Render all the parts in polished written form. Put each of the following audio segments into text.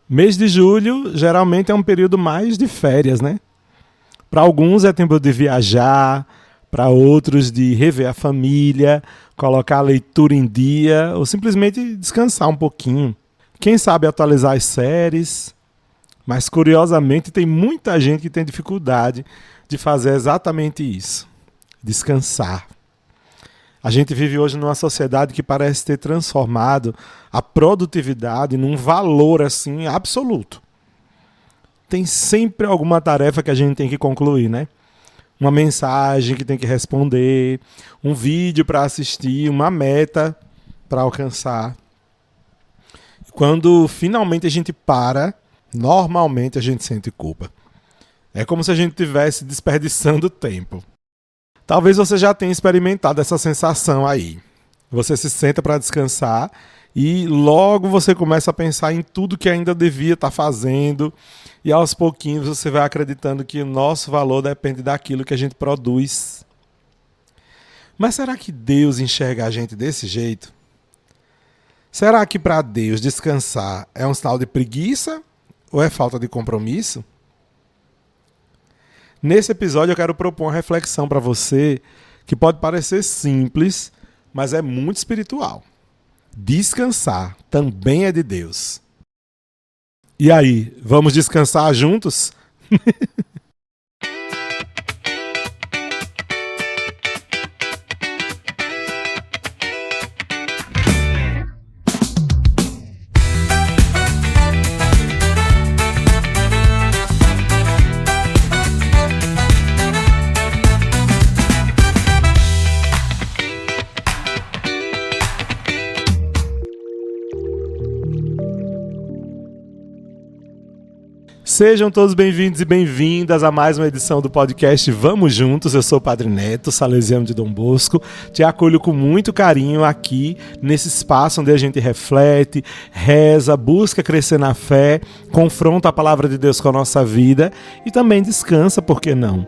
Mês de julho geralmente é um período mais de férias, né? Para alguns é tempo de viajar, para outros de rever a família, colocar a leitura em dia ou simplesmente descansar um pouquinho. Quem sabe atualizar as séries, mas curiosamente tem muita gente que tem dificuldade de fazer exatamente isso, descansar. A gente vive hoje numa sociedade que parece ter transformado a produtividade num valor assim absoluto. Tem sempre alguma tarefa que a gente tem que concluir, né? Uma mensagem que tem que responder, um vídeo para assistir, uma meta para alcançar. Quando finalmente a gente para, normalmente a gente sente culpa. É como se a gente estivesse desperdiçando tempo. Talvez você já tenha experimentado essa sensação aí. Você se senta para descansar e logo você começa a pensar em tudo que ainda devia estar fazendo e aos pouquinhos você vai acreditando que o nosso valor depende daquilo que a gente produz. Mas será que Deus enxerga a gente desse jeito? Será que para Deus descansar é um sinal de preguiça ou é falta de compromisso? Nesse episódio eu quero propor uma reflexão para você que pode parecer simples, mas é muito espiritual. Descansar também é de Deus. E aí, vamos descansar juntos? Sejam todos bem-vindos e bem-vindas a mais uma edição do podcast Vamos Juntos. Eu sou o Padre Neto, salesiano de Dom Bosco. Te acolho com muito carinho aqui nesse espaço onde a gente reflete, reza, busca crescer na fé, confronta a palavra de Deus com a nossa vida e também descansa, por que não?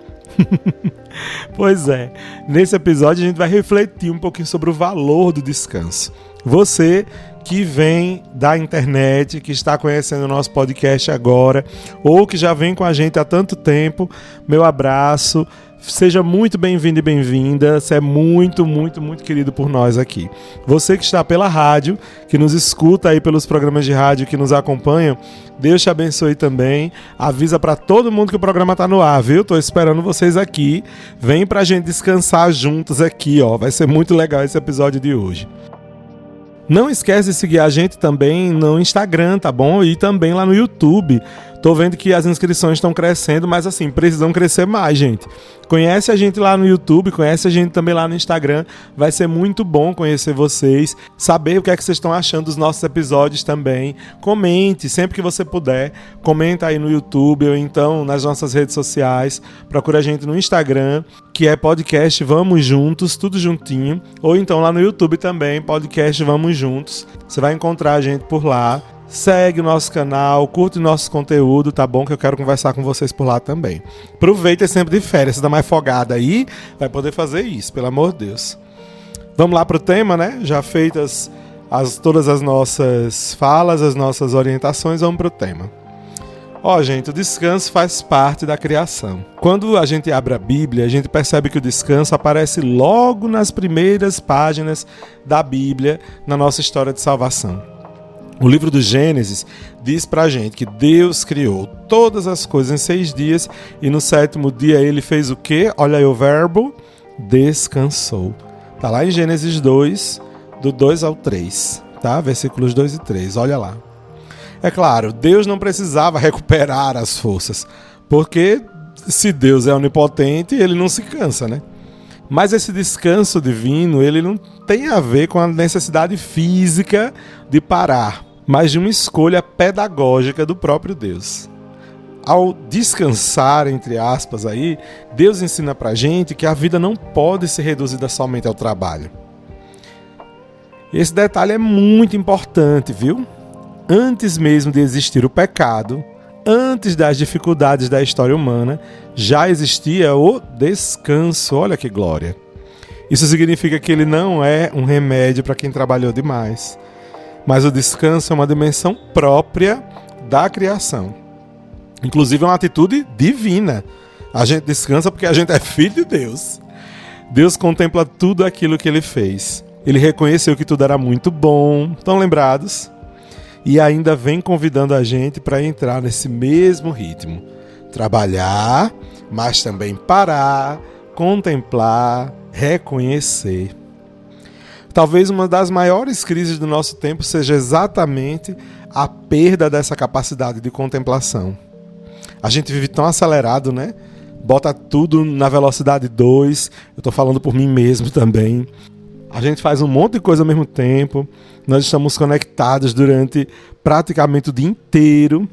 Pois é, nesse episódio a gente vai refletir um pouquinho sobre o valor do descanso. Você que vem da internet, que está conhecendo o nosso podcast agora, ou que já vem com a gente há tanto tempo, meu abraço, seja muito bem-vindo e bem-vinda, você é muito, muito, muito querido por nós aqui. Você que está pela rádio, que nos escuta aí pelos programas de rádio que nos acompanham, Deus te abençoe também, avisa para todo mundo que o programa está no ar, viu? Tô esperando vocês aqui, vem pra gente descansar juntos aqui, ó, vai ser muito legal esse episódio de hoje. Não esquece de seguir a gente também no Instagram, tá bom? E também lá no YouTube. Tô vendo que as inscrições estão crescendo, mas assim, precisam crescer mais, gente. Conhece a gente lá no YouTube, conhece a gente também lá no Instagram. Vai ser muito bom conhecer vocês, saber o que é que vocês estão achando dos nossos episódios também. Comente, sempre que você puder. Comenta aí no YouTube ou então nas nossas redes sociais. Procura a gente no Instagram, que é podcast Vamos Juntos, tudo juntinho. Ou então lá no YouTube também, podcast Vamos Juntos. Você vai encontrar a gente por lá. Segue o nosso canal, curte o nosso conteúdo, tá bom? Que eu quero conversar com vocês por lá também. Aproveita sempre de férias, se dá mais folgada aí, vai poder fazer isso, pelo amor de Deus. Vamos lá pro tema, né? Já feitas todas as nossas falas, as nossas orientações, vamos pro tema. Ó, gente, o descanso faz parte da criação. Quando a gente abre a Bíblia, a gente percebe que o descanso aparece logo nas primeiras páginas da Bíblia, na nossa história de salvação. O livro do Gênesis diz pra gente que Deus criou todas as coisas em 6 dias e no 7º dia ele fez o quê? Olha aí o verbo, descansou. Tá lá em Gênesis 2, do 2 ao 3, tá? Versículos 2 e 3, olha lá. É claro, Deus não precisava recuperar as forças, porque se Deus é onipotente, ele não se cansa, né? Mas esse descanso divino, ele não tem a ver com a necessidade física de parar, mas de uma escolha pedagógica do próprio Deus. Ao descansar, entre aspas, aí, Deus ensina pra gente que a vida não pode ser reduzida somente ao trabalho. Esse detalhe é muito importante, viu? Antes mesmo de existir o pecado, antes das dificuldades da história humana, já existia o descanso. Olha que glória! Isso significa que ele não é um remédio para quem trabalhou demais, mas o descanso é uma dimensão própria da criação. Inclusive é uma atitude divina. A gente descansa porque a gente é filho de Deus. Deus contempla tudo aquilo que ele fez. Ele reconheceu que tudo era muito bom. Estão lembrados? E ainda vem convidando a gente para entrar nesse mesmo ritmo. Trabalhar, mas também parar, contemplar, reconhecer. Talvez uma das maiores crises do nosso tempo seja exatamente a perda dessa capacidade de contemplação. A gente vive tão acelerado, né? Bota tudo na velocidade 2. Eu estou falando por mim mesmo também. A gente faz um monte de coisa ao mesmo tempo. Nós estamos conectados durante praticamente o dia inteiro.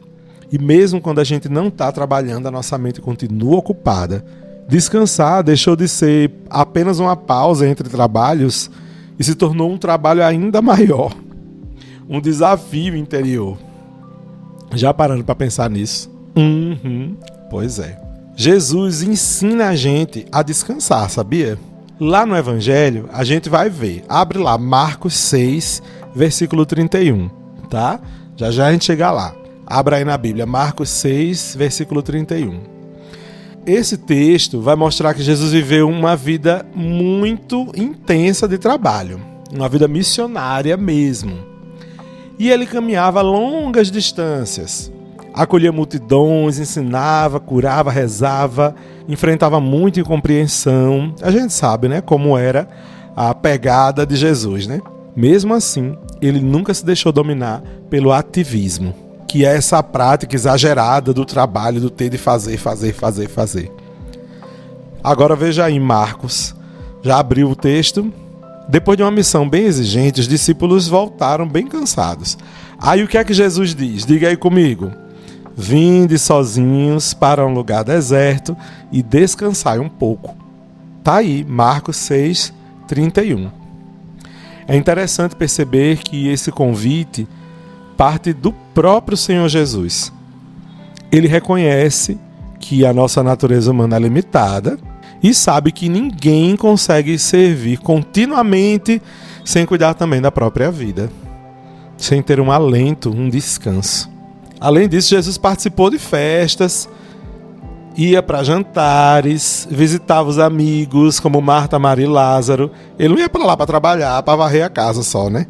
E mesmo quando a gente não está trabalhando, a nossa mente continua ocupada. Descansar deixou de ser apenas uma pausa entre trabalhos e se tornou um trabalho ainda maior. Um desafio interior. Já parando para pensar nisso? Pois é. Jesus ensina a gente a descansar, sabia? Lá no Evangelho, a gente vai ver. Abre lá, Marcos 6, versículo 31, tá? Já a gente chega lá. Abra aí na Bíblia, Marcos 6, versículo 31. Esse texto vai mostrar que Jesus viveu uma vida muito intensa de trabalho. Uma vida missionária mesmo. E ele caminhava longas distâncias. Acolhia multidões, ensinava, curava, rezava, enfrentava muita incompreensão. A gente sabe, né, como era a pegada de Jesus, né? Mesmo assim, ele nunca se deixou dominar pelo ativismo, que é essa prática exagerada do trabalho, do ter de fazer. Agora veja aí, Marcos, já abriu o texto. Depois de uma missão bem exigente, os discípulos voltaram bem cansados. Aí o que é que Jesus diz? Diga aí comigo. Vinde sozinhos para um lugar deserto e descansai um pouco. Tá aí, Marcos 6, 31. É interessante perceber que esse convite parte do próprio Senhor Jesus. Ele reconhece que a nossa natureza humana é limitada e sabe que ninguém consegue servir continuamente sem cuidar também da própria vida, sem ter um alento, um descanso. Além disso, Jesus participou de festas, ia para jantares, visitava os amigos, como Marta, Maria e Lázaro. Ele não ia para lá para trabalhar, para varrer a casa só, né?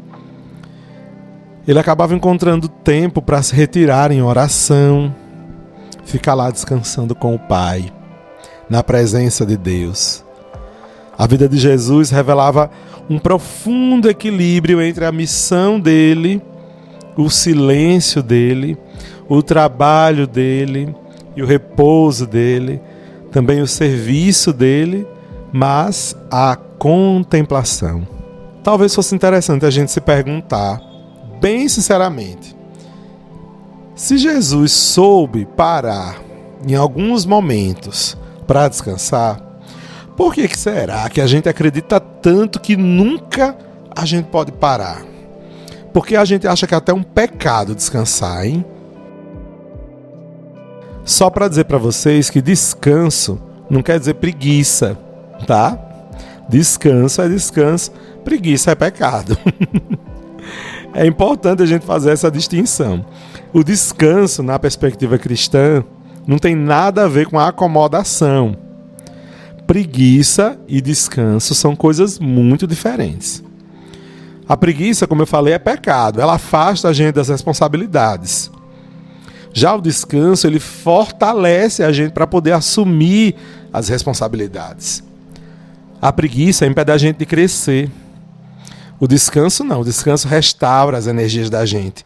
Ele acabava encontrando tempo para se retirar em oração, ficar lá descansando com o Pai, na presença de Deus. A vida de Jesus revelava um profundo equilíbrio entre a missão dele, o silêncio dele, o trabalho dele e o repouso dele, também o serviço dele, mas a contemplação. Talvez fosse interessante a gente se perguntar, bem sinceramente, se Jesus soube parar em alguns momentos para descansar, por que será que a gente acredita tanto que nunca a gente pode parar? Porque a gente acha que é até um pecado descansar, hein? Só para dizer para vocês que descanso não quer dizer preguiça, tá? Descanso é descanso, preguiça é pecado. É importante a gente fazer essa distinção. O descanso, na perspectiva cristã, não tem nada a ver com a acomodação. Preguiça e descanso são coisas muito diferentes. A preguiça, como eu falei, é pecado. Ela afasta a gente das responsabilidades. Já o descanso, ele fortalece a gente para poder assumir as responsabilidades. A preguiça impede a gente de crescer. O descanso não. O descanso restaura as energias da gente.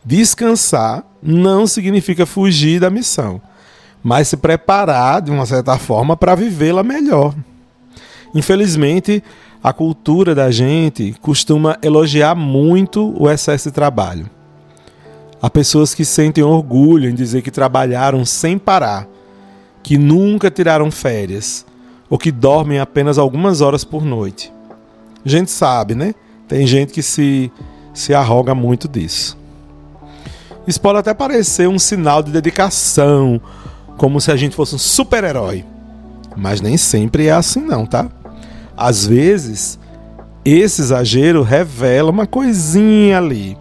Descansar não significa fugir da missão, mas se preparar, de uma certa forma, para vivê-la melhor. Infelizmente, a cultura da gente costuma elogiar muito o excesso de trabalho. Há pessoas que sentem orgulho em dizer que trabalharam sem parar, que nunca tiraram férias, ou que dormem apenas algumas horas por noite. A gente sabe, né? Tem gente que se arroga muito disso. Isso pode até parecer um sinal de dedicação, como se a gente fosse um super-herói. Mas nem sempre é assim não, tá? Às vezes, esse exagero revela uma coisinha ali.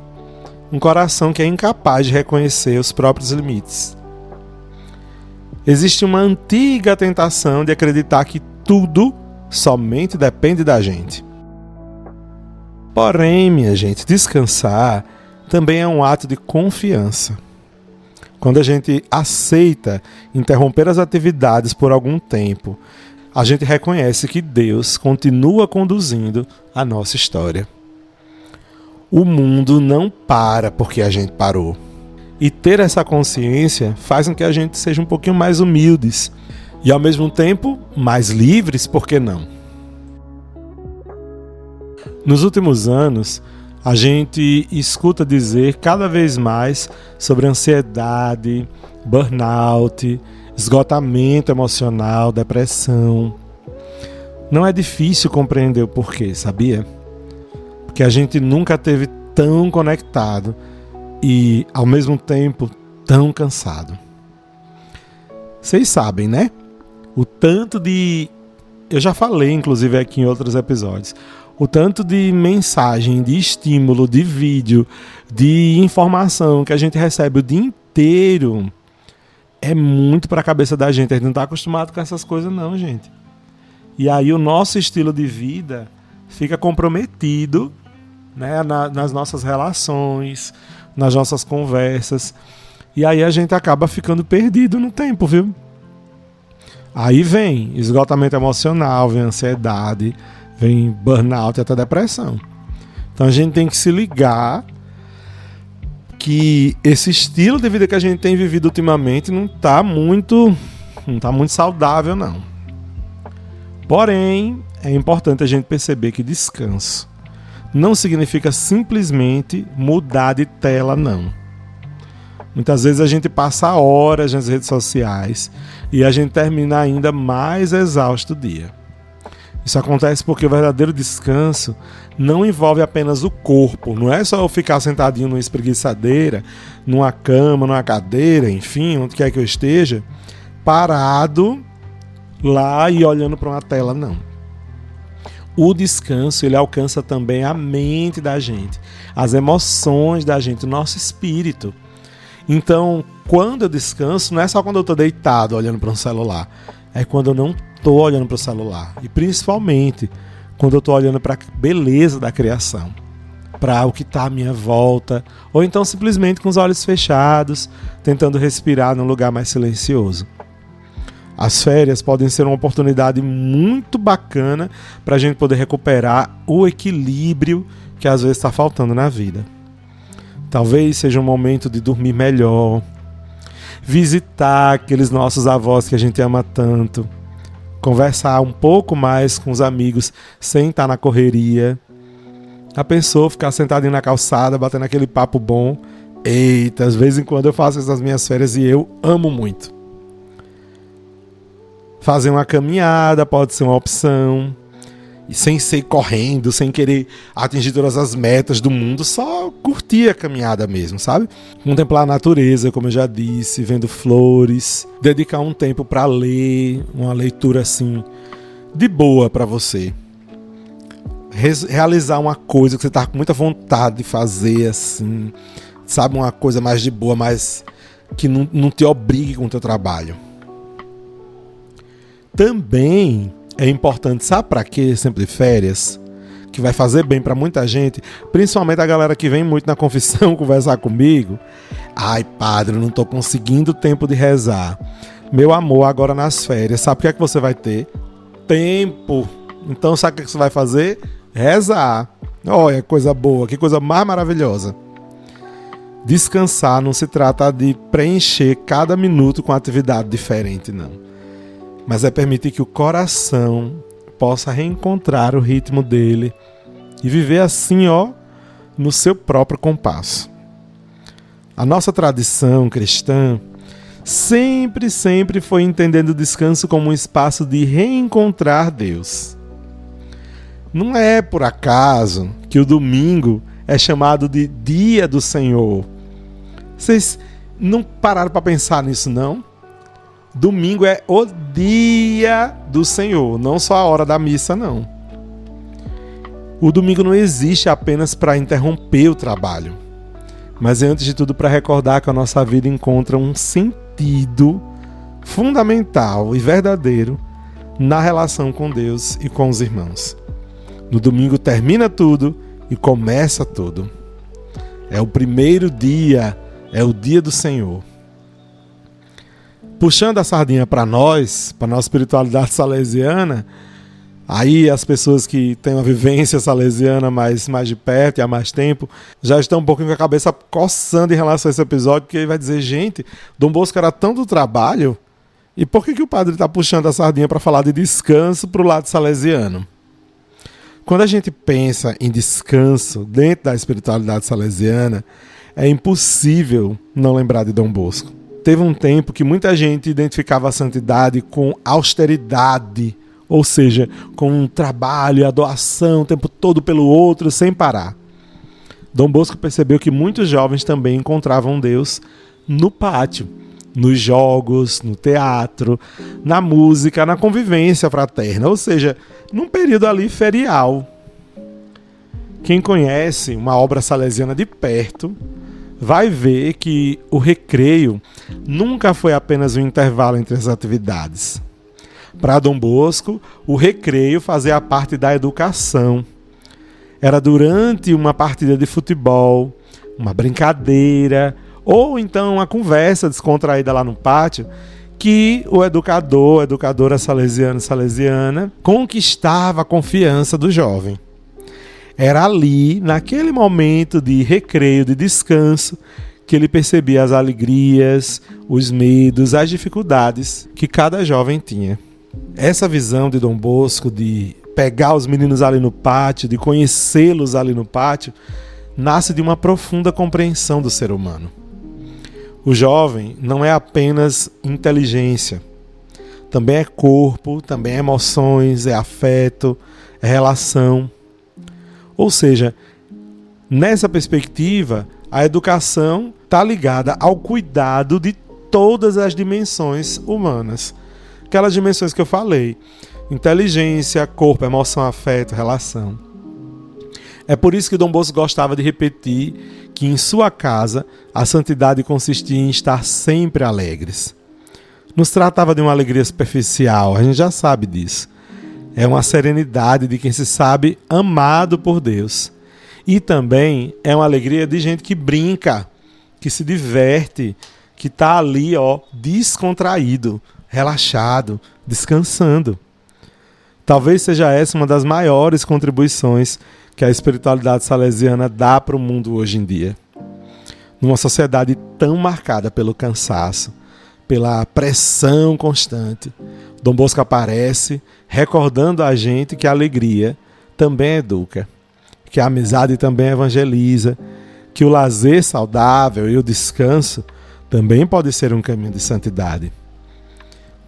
Um coração que é incapaz de reconhecer os próprios limites. Existe uma antiga tentação de acreditar que tudo somente depende da gente. Porém, minha gente, descansar também é um ato de confiança. Quando a gente aceita interromper as atividades por algum tempo, a gente reconhece que Deus continua conduzindo a nossa história. O mundo não para porque a gente parou. E ter essa consciência faz com que a gente seja um pouquinho mais humildes e, ao mesmo tempo, mais livres, por que não? Nos últimos anos, a gente escuta dizer cada vez mais sobre ansiedade, burnout, esgotamento emocional, depressão. Não é difícil compreender o porquê, sabia? Porque a gente nunca esteve tão conectado e, ao mesmo tempo, tão cansado. Vocês sabem, né? O tanto de... Eu já falei, inclusive, aqui em outros episódios. O tanto de mensagem, de estímulo, de vídeo, de informação que a gente recebe o dia inteiro é muito para a cabeça da gente. A gente não está acostumado com essas coisas não, gente. E aí o nosso estilo de vida fica comprometido, né, nas nossas relações, nas nossas conversas. E aí a gente acaba ficando perdido no tempo, viu? Aí vem esgotamento emocional, vem ansiedade, vem burnout e até depressão. Então a gente tem que se ligar que esse estilo de vida que a gente tem vivido ultimamente não está muito saudável, não. Porém, é importante a gente perceber que descanso não significa simplesmente mudar de tela, não. Muitas vezes a gente passa horas nas redes sociais e a gente termina ainda mais exausto o dia. Isso acontece porque o verdadeiro descanso não envolve apenas o corpo. Não é só eu ficar sentadinho numa espreguiçadeira, numa cama, numa cadeira, enfim, onde quer que eu esteja, parado lá e olhando para uma tela, não. O descanso, ele alcança também a mente da gente, as emoções da gente, o nosso espírito. Então, quando eu descanso, não é só quando eu estou deitado olhando para um celular, é quando eu não estou olhando para o celular. E principalmente quando eu estou olhando para a beleza da criação, para o que está à minha volta, ou então simplesmente com os olhos fechados, tentando respirar num lugar mais silencioso. As férias podem ser uma oportunidade muito bacana para a gente poder recuperar o equilíbrio que às vezes está faltando na vida. Talvez seja um momento de dormir melhor, visitar aqueles nossos avós que a gente ama tanto, conversar um pouco mais com os amigos sem estar na correria. Já pensou ficar sentadinho na calçada, batendo aquele papo bom? Eita, de vez em quando eu faço essas minhas férias e eu amo muito. Fazer uma caminhada pode ser uma opção. E sem ser correndo, sem querer atingir todas as metas do mundo, só curtir a caminhada mesmo, sabe? Contemplar a natureza, como eu já disse, vendo flores, dedicar um tempo para ler, uma leitura assim, de boa para você. Realizar uma coisa que você tá com muita vontade de fazer, assim, sabe? Uma coisa mais de boa, mas que não te obrigue com o teu trabalho. Também é importante, sabe para quê? Sempre de férias, que vai fazer bem para muita gente, principalmente a galera que vem muito na confissão conversar comigo. Ai, padre, eu não estou conseguindo tempo de rezar. Meu amor, agora nas férias, sabe o que é que você vai ter? Tempo. Então, sabe o que você vai fazer? Rezar. Olha, coisa boa, que coisa mais maravilhosa. Descansar não se trata de preencher cada minuto com atividade diferente, não. Mas é permitir que o coração possa reencontrar o ritmo dele e viver assim, ó, no seu próprio compasso. A nossa tradição cristã sempre foi entendendo o descanso como um espaço de reencontrar Deus. Não é por acaso que o domingo é chamado de Dia do Senhor. Vocês não pararam para pensar nisso, não? Domingo é o dia do Senhor, não só a hora da missa, não. O domingo não existe apenas para interromper o trabalho, mas é antes de tudo para recordar que a nossa vida encontra um sentido fundamental e verdadeiro na relação com Deus e com os irmãos. No domingo termina tudo e começa tudo. É o primeiro dia, é o dia do Senhor. Puxando a sardinha para nós, para a nossa espiritualidade salesiana, aí as pessoas que têm uma vivência salesiana mais de perto e há mais tempo, já estão um pouquinho com a cabeça coçando em relação a esse episódio, porque ele vai dizer, gente, Dom Bosco era tanto trabalho, e por que o padre está puxando a sardinha para falar de descanso para o lado salesiano? Quando a gente pensa em descanso dentro da espiritualidade salesiana, é impossível não lembrar de Dom Bosco. Teve um tempo que muita gente identificava a santidade com austeridade, ou seja, com um trabalho e a doação o tempo todo pelo outro, sem parar. Dom Bosco percebeu que muitos jovens também encontravam Deus no pátio, nos jogos, no teatro, na música, na convivência fraterna, ou seja, num período ali ferial. Quem conhece uma obra salesiana de perto vai ver que o recreio nunca foi apenas um intervalo entre as atividades. Para Dom Bosco, o recreio fazia parte da educação. Era durante uma partida de futebol, uma brincadeira, ou então uma conversa descontraída lá no pátio, que o educador, a educadora salesiana, conquistava a confiança do jovem. Era ali, naquele momento de recreio, de descanso, que ele percebia as alegrias, os medos, as dificuldades que cada jovem tinha. Essa visão de Dom Bosco, de pegar os meninos ali no pátio, de conhecê-los ali no pátio, nasce de uma profunda compreensão do ser humano. O jovem não é apenas inteligência, também é corpo, também é emoções, é afeto, é relação. Ou seja, nessa perspectiva, a educação está ligada ao cuidado de todas as dimensões humanas. Aquelas dimensões que eu falei: inteligência, corpo, emoção, afeto, relação. É por isso que Dom Bosco gostava de repetir que em sua casa a santidade consistia em estar sempre alegres. Não se tratava de uma alegria superficial, a gente já sabe disso. É uma serenidade de quem se sabe amado por Deus. E também é uma alegria de gente que brinca, que se diverte, que está ali, descontraído, relaxado, descansando. Talvez seja essa uma das maiores contribuições que a espiritualidade salesiana dá para o mundo hoje em dia. Numa sociedade tão marcada pelo cansaço, pela pressão constante, Dom Bosco aparece recordando a gente que a alegria também educa, que a amizade também evangeliza, que o lazer saudável e o descanso também pode ser um caminho de santidade.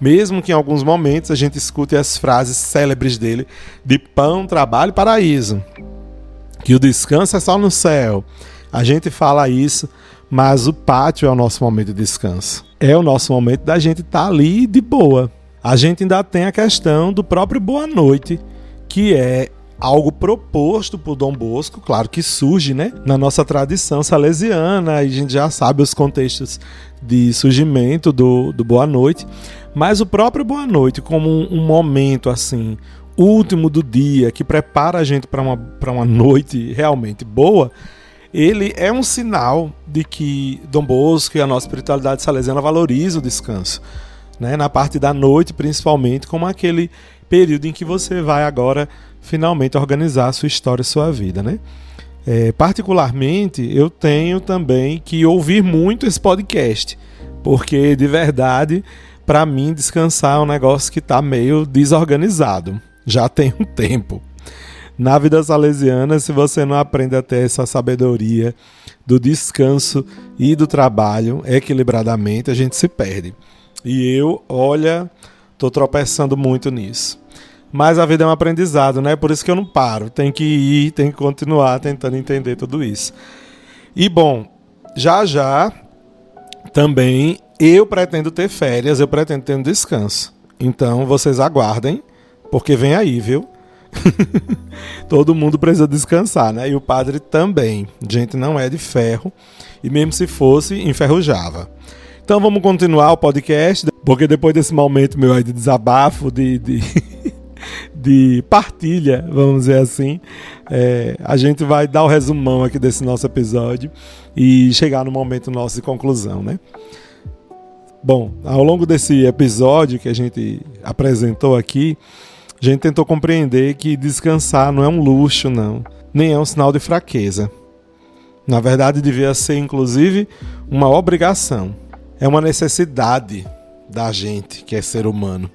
Mesmo que em alguns momentos a gente escute as frases célebres dele de pão, trabalho e paraíso, que o descanso é só no céu. A gente fala isso, mas o pátio é o nosso momento de descanso. É o nosso momento da gente estar ali de boa. A gente ainda tem a questão do próprio boa noite, que é algo proposto por Dom Bosco, claro que surge, na nossa tradição salesiana, e a gente já sabe os contextos de surgimento do boa noite, mas o próprio boa noite como um momento assim, último do dia, que prepara a gente para uma noite realmente boa, ele é um sinal de que Dom Bosco e a nossa espiritualidade salesiana valoriza o descanso, na parte da noite principalmente, como aquele período em que você vai agora finalmente organizar a sua história e sua vida, particularmente, eu tenho também que ouvir muito esse podcast, porque de verdade, para mim, descansar é um negócio que está meio desorganizado, já tem um tempo. Na vida salesiana, se você não aprende a ter essa sabedoria do descanso e do trabalho equilibradamente, a gente se perde. E eu, estou tropeçando muito nisso. Mas a vida é um aprendizado, Por isso que eu não paro. Tem que ir, tem que continuar tentando entender tudo isso. E bom, já também eu pretendo ter férias, eu pretendo ter um descanso. Então vocês aguardem, porque vem aí, viu? Todo mundo precisa descansar, né? E o padre também. A gente não é de ferro, e mesmo se fosse, enferrujava. Então vamos continuar o podcast, porque depois desse momento meu aí de desabafo, de partilha, vamos dizer assim, a gente vai dar o resumão aqui desse nosso episódio e chegar no momento nosso de conclusão, né? Bom, ao longo desse episódio que a gente apresentou aqui, a gente tentou compreender que descansar não é um luxo, não, nem é um sinal de fraqueza. Na verdade, devia ser, inclusive, uma obrigação. É uma necessidade da gente, que é ser humano.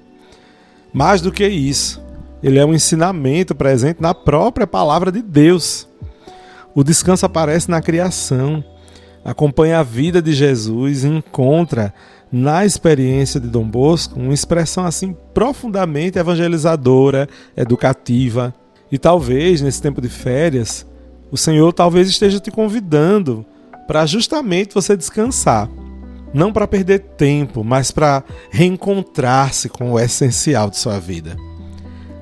Mais do que isso, ele é um ensinamento presente na própria palavra de Deus. O descanso aparece na criação, acompanha a vida de Jesus e encontra na experiência de Dom Bosco uma expressão assim profundamente evangelizadora, educativa. E talvez nesse tempo de férias, o Senhor talvez esteja te convidando para justamente você descansar. Não para perder tempo, mas para reencontrar-se com o essencial de sua vida.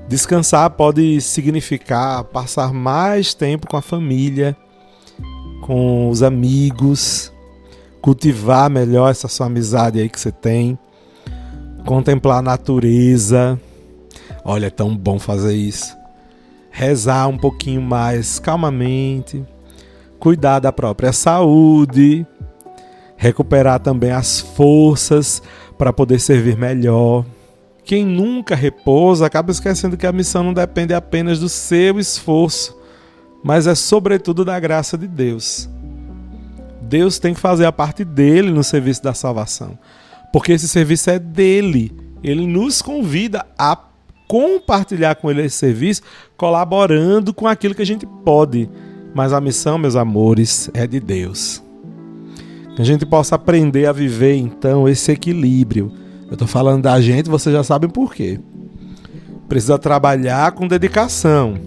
Descansar pode significar passar mais tempo com a família, com os amigos, cultivar melhor essa sua amizade aí que você tem, contemplar a natureza. Olha, é tão bom fazer isso. Rezar um pouquinho mais calmamente, cuidar da própria saúde, recuperar também as forças para poder servir melhor. Quem nunca repousa acaba esquecendo que a missão não depende apenas do seu esforço, mas é sobretudo da graça de Deus. Deus tem que fazer a parte dele no serviço da salvação, porque esse serviço é dele. Ele nos convida a compartilhar com ele esse serviço, colaborando com aquilo que a gente pode. Mas a missão, meus amores, é de Deus. Que a gente possa aprender a viver, então, esse equilíbrio. Eu estou falando da gente, vocês já sabem por quê. Precisa trabalhar com dedicação,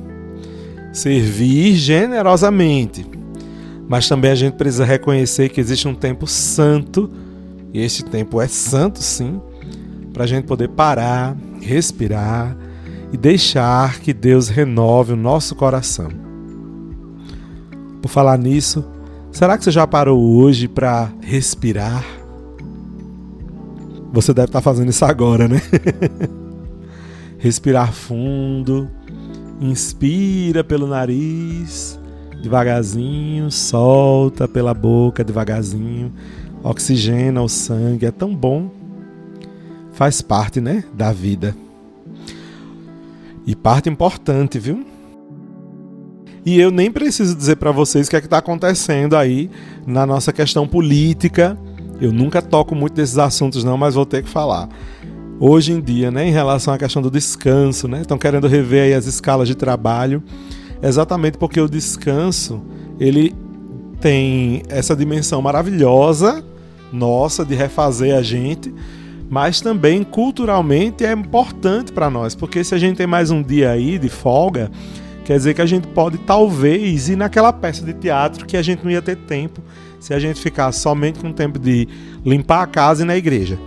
servir generosamente, mas também a gente precisa reconhecer que existe um tempo santo, e este tempo é santo sim, para a gente poder parar, respirar e deixar que Deus renove o nosso coração. Por falar nisso, será que você já parou hoje para respirar? Você deve estar fazendo isso agora, né? Respirar fundo, inspira pelo nariz, devagarzinho, solta pela boca devagarzinho, oxigena o sangue, é tão bom. Faz parte, né, da vida. E parte importante, viu? E eu nem preciso dizer para vocês o que é que está acontecendo aí na nossa questão política. Eu nunca toco muito desses assuntos não, mas vou ter que falar. Hoje em dia, né, em relação à questão do descanso, né, estão querendo rever aí as escalas de trabalho, exatamente porque o descanso, ele tem essa dimensão maravilhosa, nossa, de refazer a gente, mas também culturalmente é importante para nós, porque se a gente tem mais um dia aí de folga, quer dizer que a gente pode talvez ir naquela peça de teatro que a gente não ia ter tempo se a gente ficar somente com o tempo de limpar a casa e ir na igreja,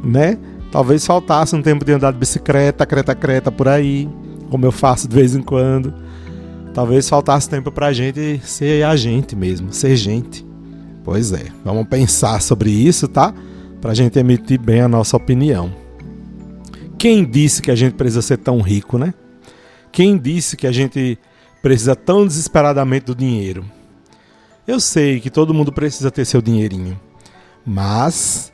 né? Talvez faltasse um tempo de andar de bicicleta, creta por aí, como eu faço de vez em quando. Talvez faltasse tempo pra gente ser a gente mesmo, ser gente. Pois é, vamos pensar sobre isso, tá? Pra gente emitir bem a nossa opinião. Quem disse que a gente precisa ser tão rico, né? Quem disse que a gente precisa tão desesperadamente do dinheiro? Eu sei que todo mundo precisa ter seu dinheirinho, mas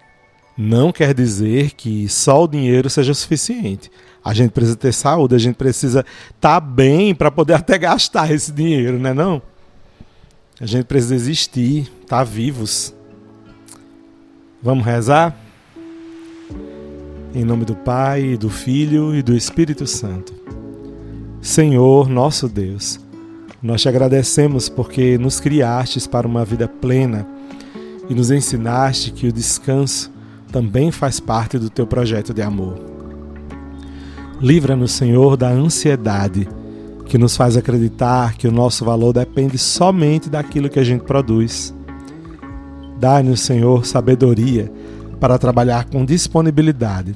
não quer dizer que só o dinheiro seja suficiente. A gente precisa ter saúde, a gente precisa estar bem para poder até gastar esse dinheiro, né não? A gente precisa existir, estar vivos. Vamos rezar? Em nome do Pai, do Filho e do Espírito Santo. Senhor, nosso Deus, nós te agradecemos porque nos criastes para uma vida plena e nos ensinaste que o descanso também faz parte do teu projeto de amor. Livra-nos, Senhor, da ansiedade que nos faz acreditar que o nosso valor depende somente daquilo que a gente produz. Dá-nos, Senhor, sabedoria para trabalhar com disponibilidade,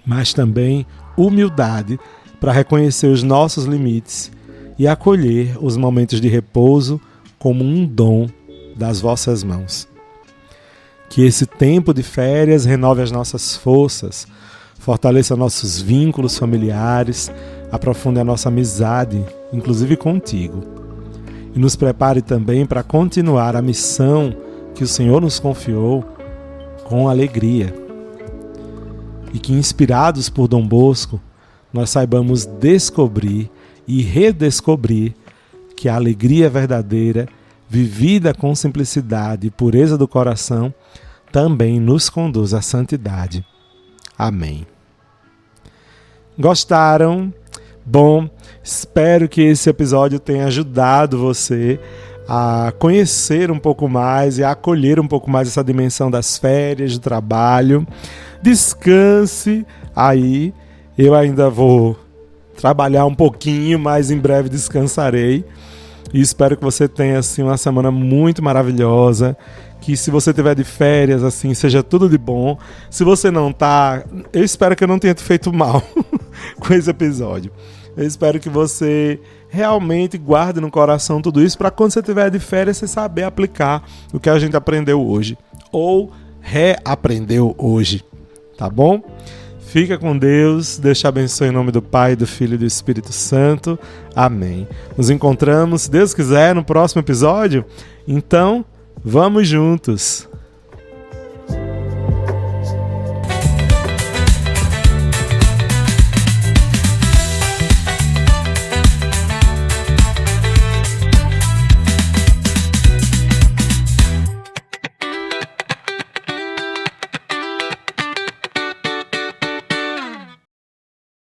mas também humildade para reconhecer os nossos limites e acolher os momentos de repouso como um dom das vossas mãos. Que esse tempo de férias renove as nossas forças, fortaleça nossos vínculos familiares, aprofunde a nossa amizade, inclusive contigo. E nos prepare também para continuar a missão que o Senhor nos confiou com alegria. E que, inspirados por Dom Bosco, nós saibamos descobrir e redescobrir que a alegria verdadeira, vivida com simplicidade e pureza do coração, também nos conduz à santidade. Amém. Gostaram? Bom, espero que esse episódio tenha ajudado você a conhecer um pouco mais e a acolher um pouco mais essa dimensão das férias, do trabalho. Descanse aí. Eu ainda vou trabalhar um pouquinho, mas em breve descansarei. E espero que você tenha assim, uma semana muito maravilhosa. Que se você tiver de férias, assim, seja tudo de bom. Se você não tá, eu espero que eu não tenha te feito mal com esse episódio. Eu espero que você realmente guarde no coração tudo isso para quando você tiver de férias, você saber aplicar o que a gente aprendeu hoje. Ou reaprendeu hoje. Tá bom? Fica com Deus, Deus te abençoe em nome do Pai, do Filho e do Espírito Santo. Amém. Nos encontramos, se Deus quiser, no próximo episódio. Então, vamos juntos!